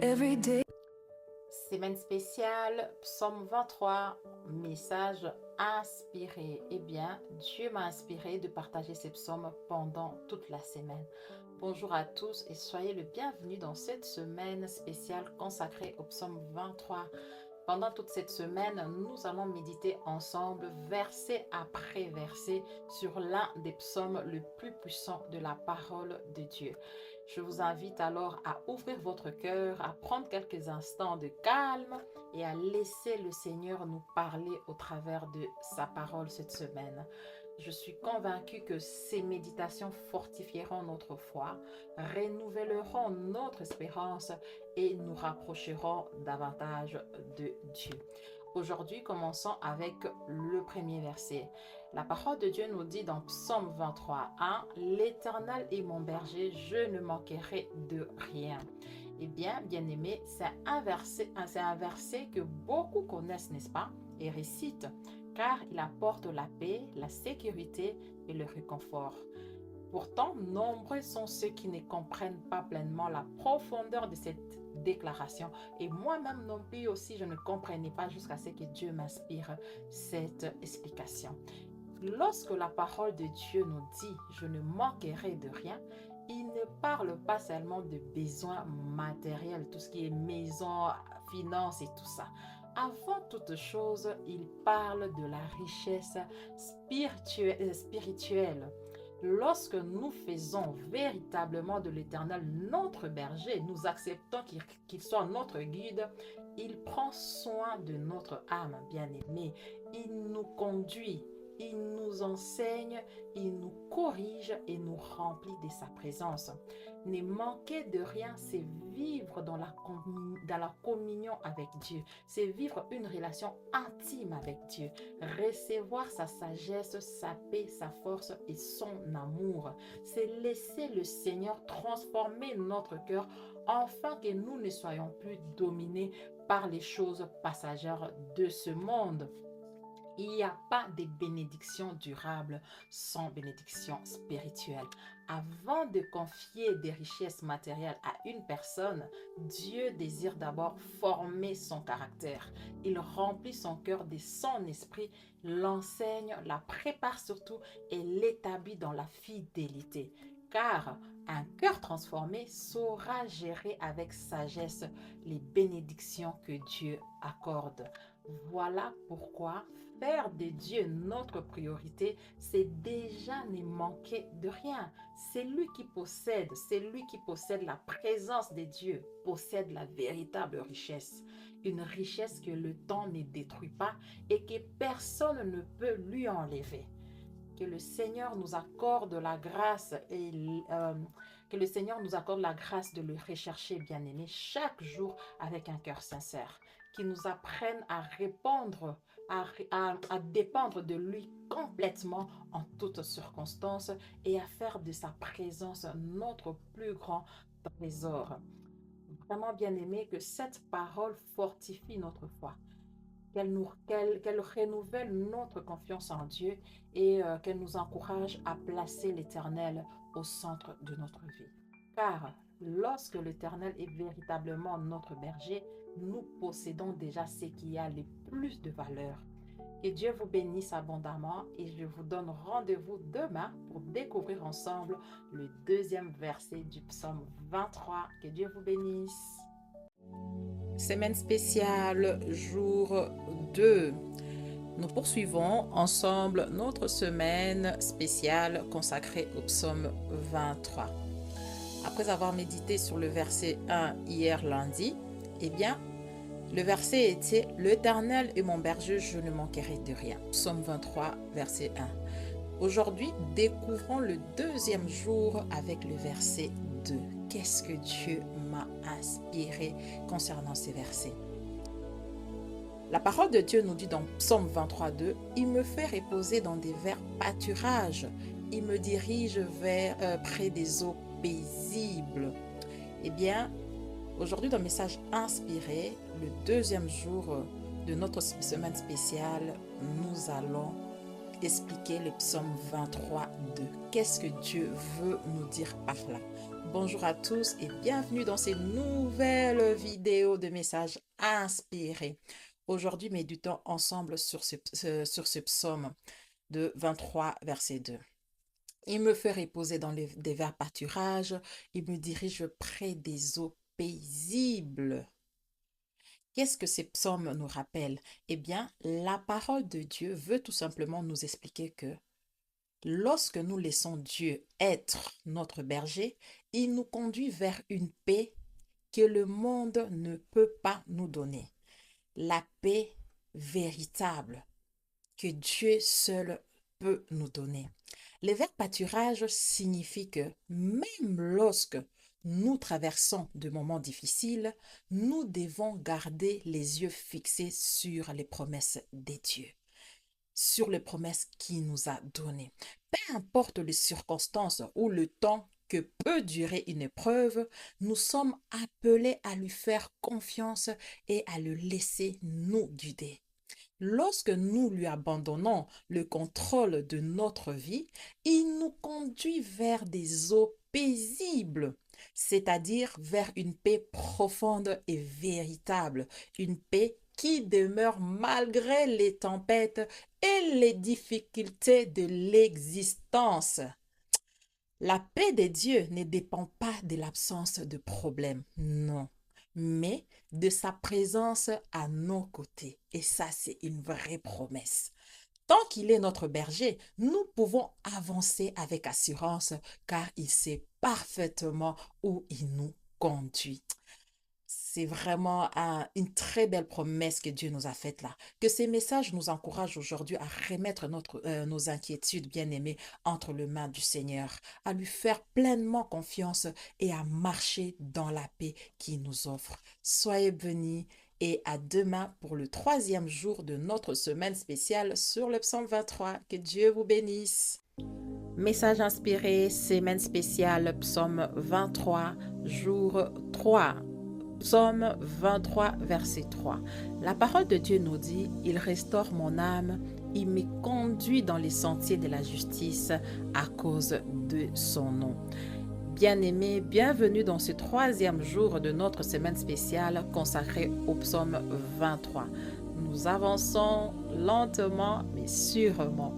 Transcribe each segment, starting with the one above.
every day. Semaine spéciale, psaume 23, message inspiré. Eh bien, Dieu m'a inspiré de partager ces psaumes pendant toute la semaine. Bonjour à tous et soyez le bienvenu dans cette semaine spéciale consacrée au psaume 23. Pendant toute cette semaine, nous allons méditer ensemble, verset après verset, sur l'un des psaumes les plus puissants de la parole de Dieu. Je vous invite alors à ouvrir votre cœur, à prendre quelques instants de calme et à laisser le Seigneur nous parler au travers de sa parole cette semaine. Je suis convaincue que ces méditations fortifieront notre foi, renouvelleront notre espérance et nous rapprocheront davantage de Dieu. Aujourd'hui, commençons avec le premier verset. La parole de Dieu nous dit dans Psaume 23:1, « L'Éternel est mon berger, je ne manquerai de rien. » Eh bien, bien-aimé, c'est un verset que beaucoup connaissent, n'est-ce pas, et récitent, car il apporte la paix, la sécurité et le réconfort. Pourtant, nombreux sont ceux qui ne comprennent pas pleinement la profondeur de cette déclaration. Et moi-même non plus aussi, je ne comprenais pas jusqu'à ce que Dieu m'inspire cette explication. Lorsque la parole de Dieu nous dit « je ne manquerai de rien », il ne parle pas seulement de besoins matériels, tout ce qui est maison, finances et tout ça. Avant toute chose, il parle de la richesse spirituelle. Lorsque nous faisons véritablement de l'Éternel notre berger, nous acceptons qu'il soit notre guide, il prend soin de notre âme, bien-aimée. Il nous conduit, il nous enseigne, il nous corrige et nous remplit de sa présence. Ne manquer de rien, c'est vivre dans la communion avec Dieu. C'est vivre une relation intime avec Dieu. Recevoir sa sagesse, sa paix, sa force et son amour. C'est laisser le Seigneur transformer notre cœur afin que nous ne soyons plus dominés par les choses passagères de ce monde. Il n'y a pas de bénédiction durable sans bénédiction spirituelle. Avant de confier des richesses matérielles à une personne, Dieu désire d'abord former son caractère. Il remplit son cœur de son esprit, l'enseigne, la prépare surtout et l'établit dans la fidélité. Car un cœur transformé saura gérer avec sagesse les bénédictions que Dieu accorde. Voilà pourquoi faire de Dieu notre priorité, c'est déjà ne manquer de rien. C'est lui qui possède la présence de Dieu, possède la véritable richesse. Une richesse que le temps ne détruit pas et que personne ne peut lui enlever. Que le Seigneur nous accorde la grâce de le rechercher, bien-aimé, chaque jour avec un cœur sincère. Qu'il nous apprenne à répondre, à dépendre de lui complètement en toutes circonstances et à faire de sa présence notre plus grand trésor. Vraiment, bien-aimé, que cette parole fortifie notre foi. Qu'elle renouvelle notre confiance en Dieu et qu'elle nous encourage à placer l'Éternel au centre de notre vie. Car lorsque l'Éternel est véritablement notre berger, nous possédons déjà ce qui a le plus de valeur. Que Dieu vous bénisse abondamment et je vous donne rendez-vous demain pour découvrir ensemble le deuxième verset du psaume 23. Que Dieu vous bénisse. Semaine spéciale, jour 2. Nous poursuivons ensemble notre semaine spéciale consacrée au psaume 23. Après avoir médité sur le verset 1 hier lundi, eh bien, le verset était « L'Éternel est mon berger, je ne manquerai de rien ». Psaume 23, verset 1. Aujourd'hui, découvrons le deuxième jour avec le verset 2. Qu'est-ce que Dieu m'a inspiré concernant ces versets? La parole de Dieu nous dit dans Psaume 23:2, « Il me fait reposer dans des verts pâturages, il me dirige près des eaux paisibles. » Eh bien, aujourd'hui, dans le message inspiré, le deuxième jour de notre semaine spéciale, nous allons expliquer le psaume 23:2. Qu'est-ce que Dieu veut nous dire par là? bonjour à tous et bienvenue dans cette nouvelle vidéo de messages inspirés. Aujourd'hui, méditons ensemble sur ce psaume de 23, verset 2. Il me fait reposer dans des verts pâturages, il me dirige près des eaux paisibles. Qu'est-ce que ces psaumes nous rappellent? Eh bien, la parole de Dieu veut tout simplement nous expliquer que lorsque nous laissons Dieu être notre berger, il nous conduit vers une paix que le monde ne peut pas nous donner. La paix véritable que Dieu seul peut nous donner. Les verts pâturages signifient que même lorsque nous traversons de moments difficiles, nous devons garder les yeux fixés sur les promesses des dieux, sur les promesses qu'il nous a données. Peu importe les circonstances ou le temps que peut durer une épreuve, nous sommes appelés à lui faire confiance et à le laisser nous guider. Lorsque nous lui abandonnons le contrôle de notre vie, il nous conduit vers des eaux paisibles, c'est-à-dire vers une paix profonde et véritable, une paix qui demeure malgré les tempêtes et les difficultés de l'existence. La paix de Dieu ne dépend pas de l'absence de problèmes, non, mais de sa présence à nos côtés. Et ça, c'est une vraie promesse. Tant qu'il est notre berger, nous pouvons avancer avec assurance car il sait parfaitement où il nous conduit. C'est vraiment une très belle promesse que Dieu nous a faite là. Que ces messages nous encouragent aujourd'hui à remettre nos inquiétudes bien-aimées entre les mains du Seigneur, à lui faire pleinement confiance et à marcher dans la paix qu'il nous offre. Soyez bénis et à demain pour le 3e jour de notre semaine spéciale sur le psaume 23. Que Dieu vous bénisse. Message inspiré, semaine spéciale, psaume 23, jour 3. Psaume 23, verset 3. La parole de Dieu nous dit, « Il restaure mon âme, il me conduit dans les sentiers de la justice à cause de son nom. » Bien-aimés, bienvenue dans ce 3e jour de notre semaine spéciale consacrée au psaume 23. Nous avançons lentement mais sûrement.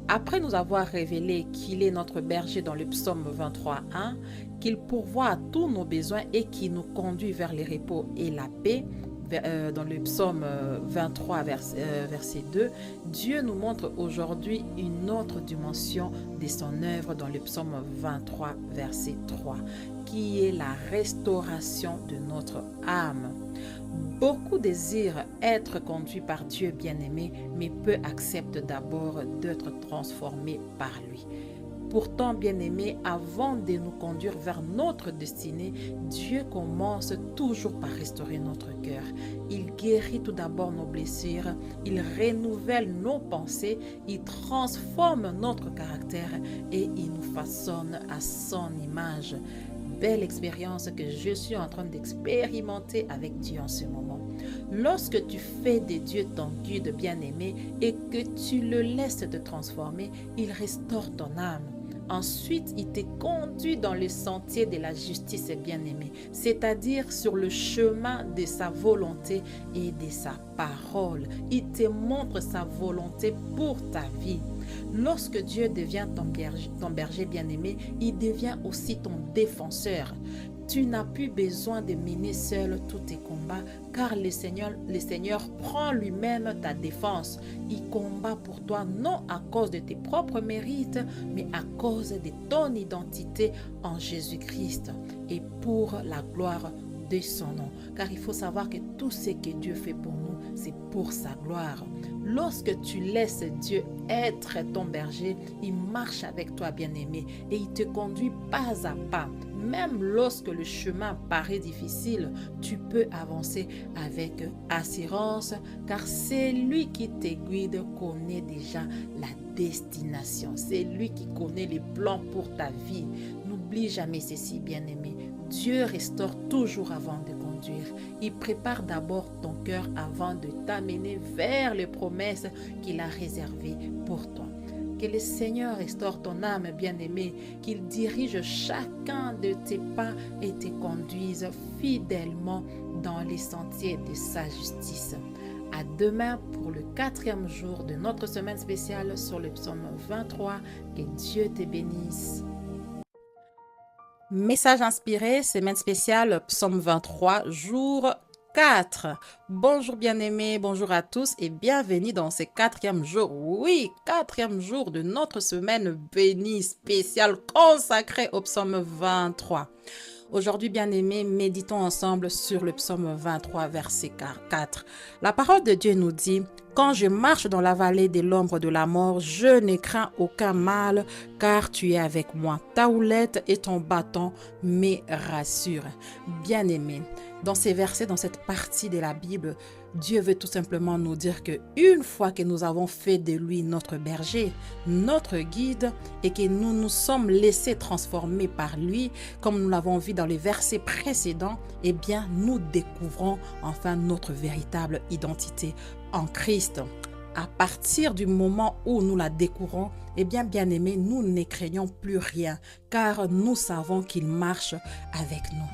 Après nous avoir révélé qu'il est notre berger dans le psaume 23.1, qu'il pourvoit à tous nos besoins et qui nous conduit vers les repos et la paix, dans le psaume 23, verset 2, Dieu nous montre aujourd'hui une autre dimension de son œuvre dans le psaume 23, verset 3, qui est la restauration de notre âme. Beaucoup désirent être conduits par Dieu bien-aimé, mais peu acceptent d'abord d'être transformés par lui. Pourtant, bien-aimés, avant de nous conduire vers notre destinée, Dieu commence toujours par restaurer notre cœur. Il guérit tout d'abord nos blessures, il renouvelle nos pensées, il transforme notre caractère et il nous façonne à son image. Belle expérience que je suis en train d'expérimenter avec Dieu en ce moment. Lorsque tu fais de Dieu ton guide bien-aimé et que tu le laisses te transformer, il restaure ton âme. Ensuite, il te conduit dans le sentier de la justice bien-aimée, c'est-à-dire sur le chemin de sa volonté et de sa parole. Il te montre sa volonté pour ta vie. Lorsque Dieu devient ton berger bien-aimé, il devient aussi ton défenseur. Tu n'as plus besoin de mener seul tous tes combats, car le Seigneur prend lui-même ta défense. Il combat pour toi non à cause de tes propres mérites, mais à cause de ton identité en Jésus-Christ et pour la gloire de son nom. Car il faut savoir que tout ce que Dieu fait pour nous, c'est pour sa gloire. Lorsque tu laisses Dieu être ton berger, il marche avec toi, bien-aimé, et il te conduit pas à pas. Même lorsque le chemin paraît difficile, tu peux avancer avec assurance, car c'est lui qui te guide, connaît déjà la destination. C'est lui qui connaît les plans pour ta vie. N'oublie jamais ceci, bien-aimé. Dieu restaure toujours avant de conduire. Il prépare d'abord ton cœur avant de t'amener vers les promesses qu'il a réservées pour toi. Que le Seigneur restaure ton âme, bien-aimé, qu'il dirige chacun de tes pas et te conduise fidèlement dans les sentiers de sa justice. À demain pour le 4e jour de notre semaine spéciale sur le psaume 23. Que Dieu te bénisse. Message inspiré, semaine spéciale, psaume 23, jour 4. Bonjour bien-aimés, bonjour à tous et bienvenue dans ce 4e jour. Oui, 4e jour de notre semaine bénie spéciale consacrée au psaume 23. Aujourd'hui, bien-aimés, méditons ensemble sur le psaume 23, verset 4. La parole de Dieu nous dit: « Quand je marche dans la vallée de l'ombre de la mort, je ne crains aucun mal, car tu es avec moi. Ta houlette et ton bâton me rassurent. » Bien-aimés, dans ces versets, dans cette partie de la Bible, Dieu veut tout simplement nous dire que une fois que nous avons fait de lui notre berger, notre guide, et que nous nous sommes laissés transformer par lui, comme nous l'avons vu dans les versets précédents, eh bien, nous découvrons enfin notre véritable identité en Christ. À partir du moment où nous la découvrons, eh bien-aimés, nous ne craignons plus rien, car nous savons qu'il marche avec nous.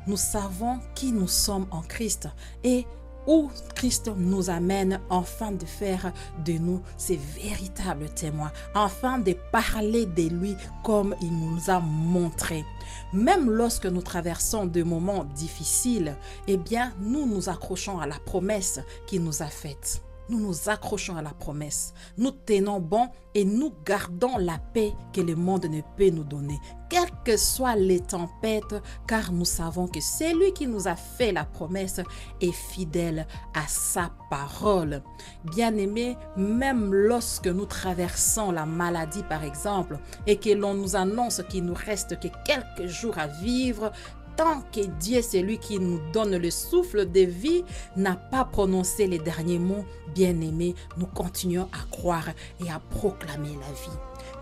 Nous savons qui nous sommes en Christ et où Christ nous amène, afin de faire de nous ses véritables témoins, afin de parler de lui comme il nous a montré. Même lorsque nous traversons des moments difficiles, eh bien, nous nous accrochons à la promesse qu'il nous a faite. Nous nous accrochons à la promesse, nous tenons bon et nous gardons la paix que le monde ne peut nous donner, quelles que soient les tempêtes, car nous savons que celui qui nous a fait la promesse est fidèle à sa parole. Bien-aimés, même lorsque nous traversons la maladie par exemple, et que l'on nous annonce qu'il nous reste que quelques jours à vivre, tant que Dieu, celui qui nous donne le souffle de vie, n'a pas prononcé les derniers mots, bien-aimés, nous continuons à croire et à proclamer la vie.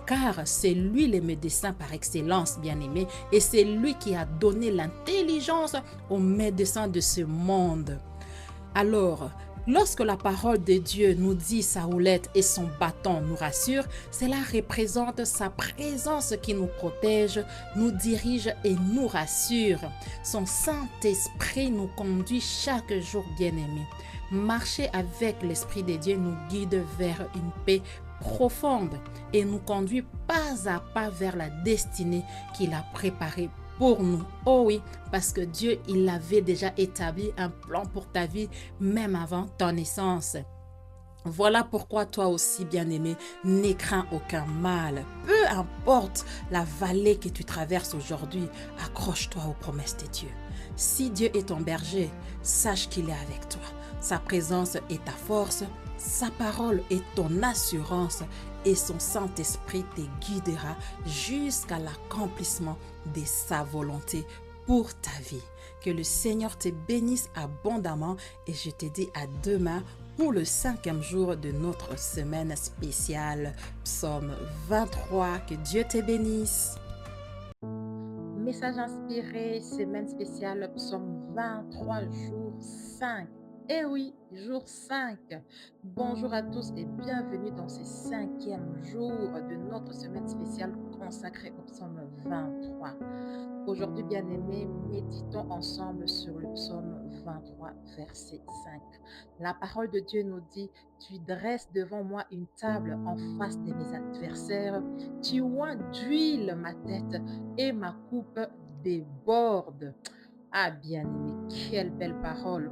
Car c'est lui le médecin par excellence, bien-aimé, et c'est lui qui a donné l'intelligence aux médecins de ce monde. Alors, lorsque la parole de Dieu nous dit sa houlette et son bâton nous rassurent, cela représente sa présence qui nous protège, nous dirige et nous rassure. Son Saint-Esprit nous conduit chaque jour, bien-aimé. Marcher avec l'Esprit de Dieu nous guide vers une paix profonde et nous conduit pas à pas vers la destinée qu'il a préparée pour nous. Oh oui, parce que Dieu, il avait déjà établi un plan pour ta vie, même avant ta naissance. Voilà pourquoi toi aussi, bien-aimé, ne crains aucun mal. Peu importe la vallée que tu traverses aujourd'hui, accroche-toi aux promesses de Dieu. Si Dieu est ton berger, sache qu'il est avec toi. Sa présence est ta force, sa parole est ton assurance et son Saint-Esprit te guidera jusqu'à l'accomplissement de sa volonté pour ta vie. Que le Seigneur te bénisse abondamment et je te dis à demain pour le 5e jour de notre semaine spéciale Psaume 23. Que Dieu te bénisse. Message inspiré, semaine spéciale Psaume 23, jour 5. Eh oui, jour 5. Bonjour à tous et bienvenue dans ce 5e jour de notre semaine spéciale consacrée au psaume 23. Aujourd'hui, bien-aimés, méditons ensemble sur le psaume 23, verset 5. La parole de Dieu nous dit: « Tu dresses devant moi une table en face de mes adversaires, tu oins d'huile ma tête et ma coupe déborde. » Ah, bien-aimé, quelle belle parole.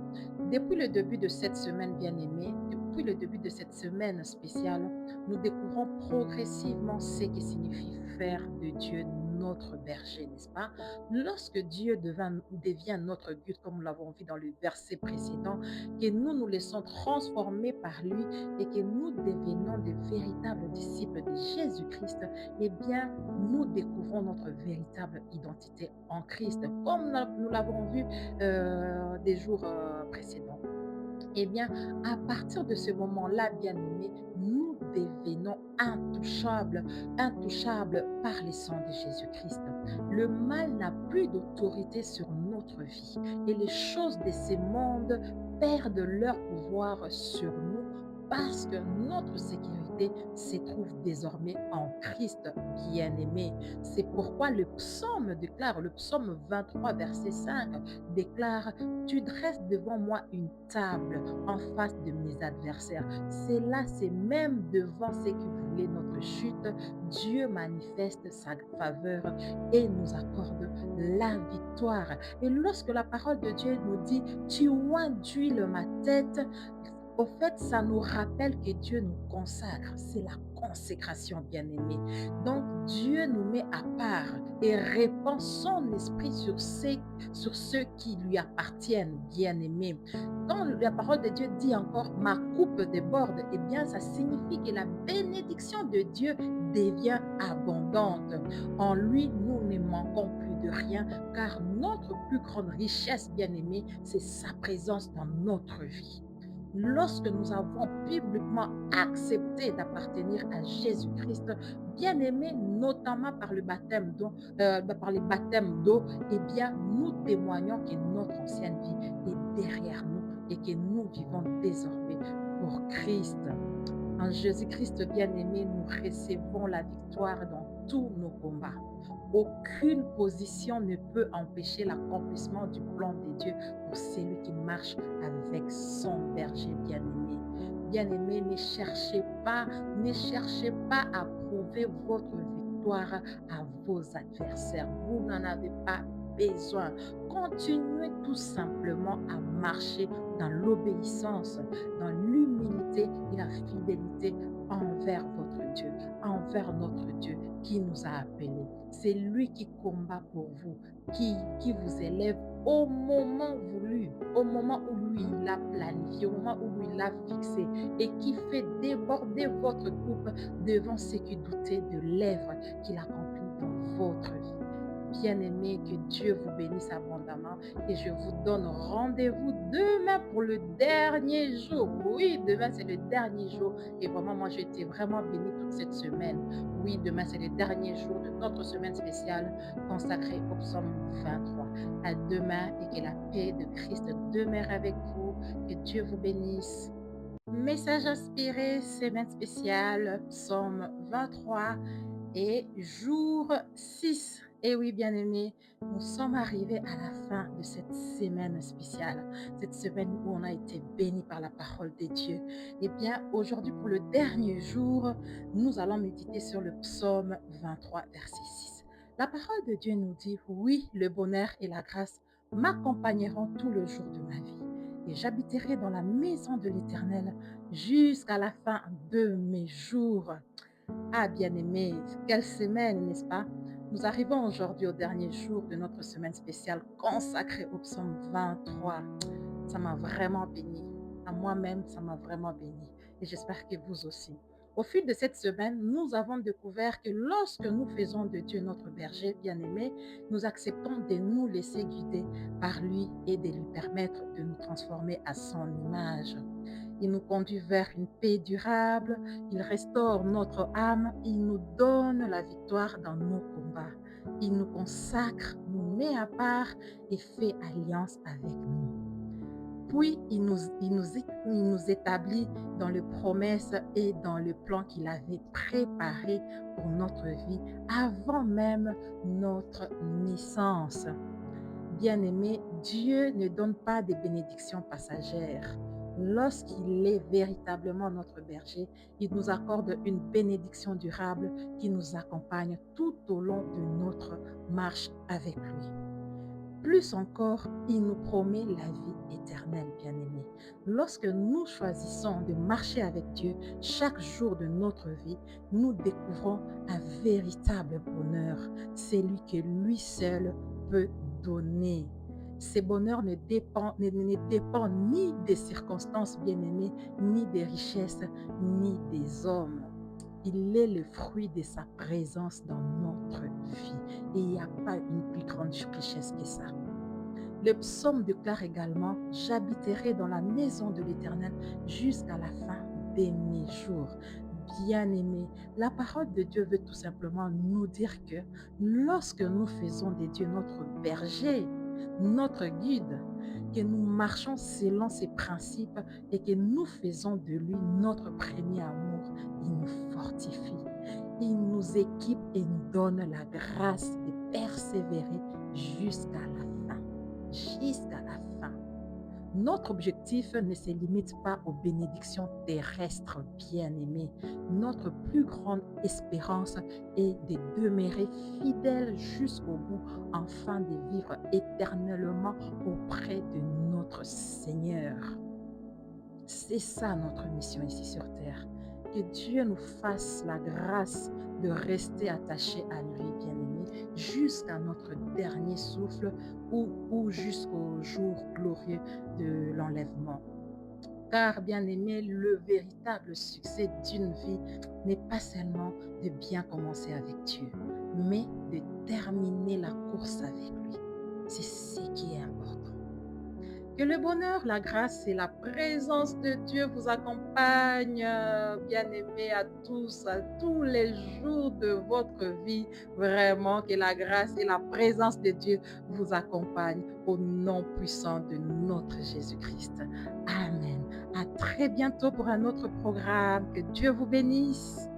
Depuis le début de cette semaine, bien-aimé, depuis le début de cette semaine spéciale, nous découvrons progressivement ce que signifie faire de Dieu notre berger, n'est-ce pas? Lorsque Dieu devient notre guide, comme nous l'avons vu dans le verset précédent, que nous nous laissons transformer par lui et que nous devenons de véritables disciples de Jésus-Christ, eh bien, nous découvrons notre véritable identité en Christ, comme nous l'avons vu des jours précédents. Eh bien, à partir de ce moment-là, bien-aimés, nous devenons intouchables, intouchables par les sang de Jésus-Christ. Le mal n'a plus d'autorité sur notre vie et les choses de ce monde perdent leur pouvoir sur nous parce que notre sécurité se trouve désormais en Christ bien-aimé. C'est pourquoi le psaume 23, verset 5, déclare, tu dresses devant moi une table en face de mes adversaires. C'est là, c'est même devant ceux qui voulaient notre chute, Dieu manifeste sa faveur et nous accorde la victoire. Et lorsque la parole de Dieu nous dit, tu oins d'huile ma tête, au fait, ça nous rappelle que Dieu nous consacre. C'est la consécration, bien-aimé. Donc, Dieu nous met à part et répand son esprit sur ceux qui lui appartiennent, bien-aimé. Quand la parole de Dieu dit encore ma coupe déborde, eh bien, ça signifie que la bénédiction de Dieu devient abondante. En lui, nous ne manquons plus de rien, car notre plus grande richesse, bien-aimé, c'est sa présence dans notre vie. Lorsque nous avons publiquement accepté d'appartenir à Jésus-Christ, bien-aimé, notamment par le baptême d'eau, par les baptêmes d'eau, eh bien, nous témoignons que notre ancienne vie est derrière nous et que nous vivons désormais pour Christ. En Jésus-Christ bien-aimé, nous recevons la victoire dans tous nos combats. Aucune position ne peut empêcher l'accomplissement du plan de Dieu pour celui qui marche avec son berger bien-aimé. Bien-aimé, ne cherchez pas à prouver votre victoire à vos adversaires. Vous n'en avez pas besoin. Continuez tout simplement à marcher dans l'obéissance, dans l'humilité et la fidélité envers votre Dieu, envers notre Dieu qui nous a appelés. C'est lui qui combat pour vous, qui vous élève au moment voulu, au moment où lui l'a planifié, au moment où lui l'a fixé et qui fait déborder votre coupe devant ceux qui doutaient de l'œuvre qu'il accomplit dans votre vie. Bien-aimé, que Dieu vous bénisse abondamment et je vous donne rendez-vous demain pour le dernier jour. Oui, demain c'est le dernier jour et vraiment moi j'ai été vraiment bénie toute cette semaine. Oui, demain c'est le dernier jour de notre semaine spéciale consacrée au psaume 23. À demain et que la paix de Christ demeure avec vous. Que Dieu vous bénisse. Message inspiré, semaine spéciale, psaume 23 et jour 6. Et oui, bien-aimés, nous sommes arrivés à la fin de cette semaine spéciale, cette semaine où on a été bénis par la parole de Dieu. Eh bien, aujourd'hui, pour le dernier jour, nous allons méditer sur le psaume 23, verset 6. La parole de Dieu nous dit, oui, le bonheur et la grâce m'accompagneront tout le jour de ma vie. Et j'habiterai dans la maison de l'Éternel jusqu'à la fin de mes jours. Ah, bien-aimés, quelle semaine, n'est-ce pas? Nous arrivons aujourd'hui au dernier jour de notre semaine spéciale consacrée au psaume 23. Ça m'a vraiment béni. À moi-même, ça m'a vraiment béni. Et j'espère que vous aussi. Au fil de cette semaine, nous avons découvert que lorsque nous faisons de Dieu notre berger bien-aimé, nous acceptons de nous laisser guider par lui et de lui permettre de nous transformer à son image. Il nous conduit vers une paix durable, il restaure notre âme, il nous donne la victoire dans nos combats. Il nous consacre, nous met à part et fait alliance avec nous. Puis, il nous établit dans les promesses et dans le plan qu'il avait préparé pour notre vie avant même notre naissance. Bien-aimé, Dieu ne donne pas des bénédictions passagères. Lorsqu'il est véritablement notre berger, il nous accorde une bénédiction durable qui nous accompagne tout au long de notre marche avec lui. Plus encore, il nous promet la vie éternelle, bien-aimés. Lorsque nous choisissons de marcher avec Dieu chaque jour de notre vie, nous découvrons un véritable bonheur, celui que lui seul peut donner. Ce bonheur ne dépend ni des circonstances bien-aimées, ni des richesses, ni des hommes. Il est le fruit de sa présence dans notre vie. Et il n'y a pas une plus grande richesse que ça. Le psaume déclare également, j'habiterai dans la maison de l'Éternel jusqu'à la fin de mes jours. Bien-aimés, la parole de Dieu veut tout simplement nous dire que lorsque nous faisons de Dieu notre berger, notre guide, que nous marchons selon ses principes et que nous faisons de lui notre premier amour. Il nous fortifie, il nous équipe et nous donne la grâce de persévérer jusqu'à la fin. Jusqu'à la fin. Notre objectif ne se limite pas aux bénédictions terrestres, bien-aimés. Notre plus grande espérance est de demeurer fidèles jusqu'au bout, afin de vivre éternellement auprès de notre Seigneur. C'est ça notre mission ici sur terre. Que Dieu nous fasse la grâce de rester attachés à lui, bien-aimés, jusqu'à notre dernier souffle ou jusqu'au jour glorieux de l'enlèvement. Car, bien-aimé, le véritable succès d'une vie n'est pas seulement de bien commencer avec Dieu, mais de terminer la course avec lui. C'est ce qui est important. Que le bonheur, la grâce et la présence de Dieu vous accompagnent, bien-aimés, à tous les jours de votre vie. Vraiment, que la grâce et la présence de Dieu vous accompagnent au nom puissant de notre Jésus-Christ. Amen. À très bientôt pour un autre programme. Que Dieu vous bénisse.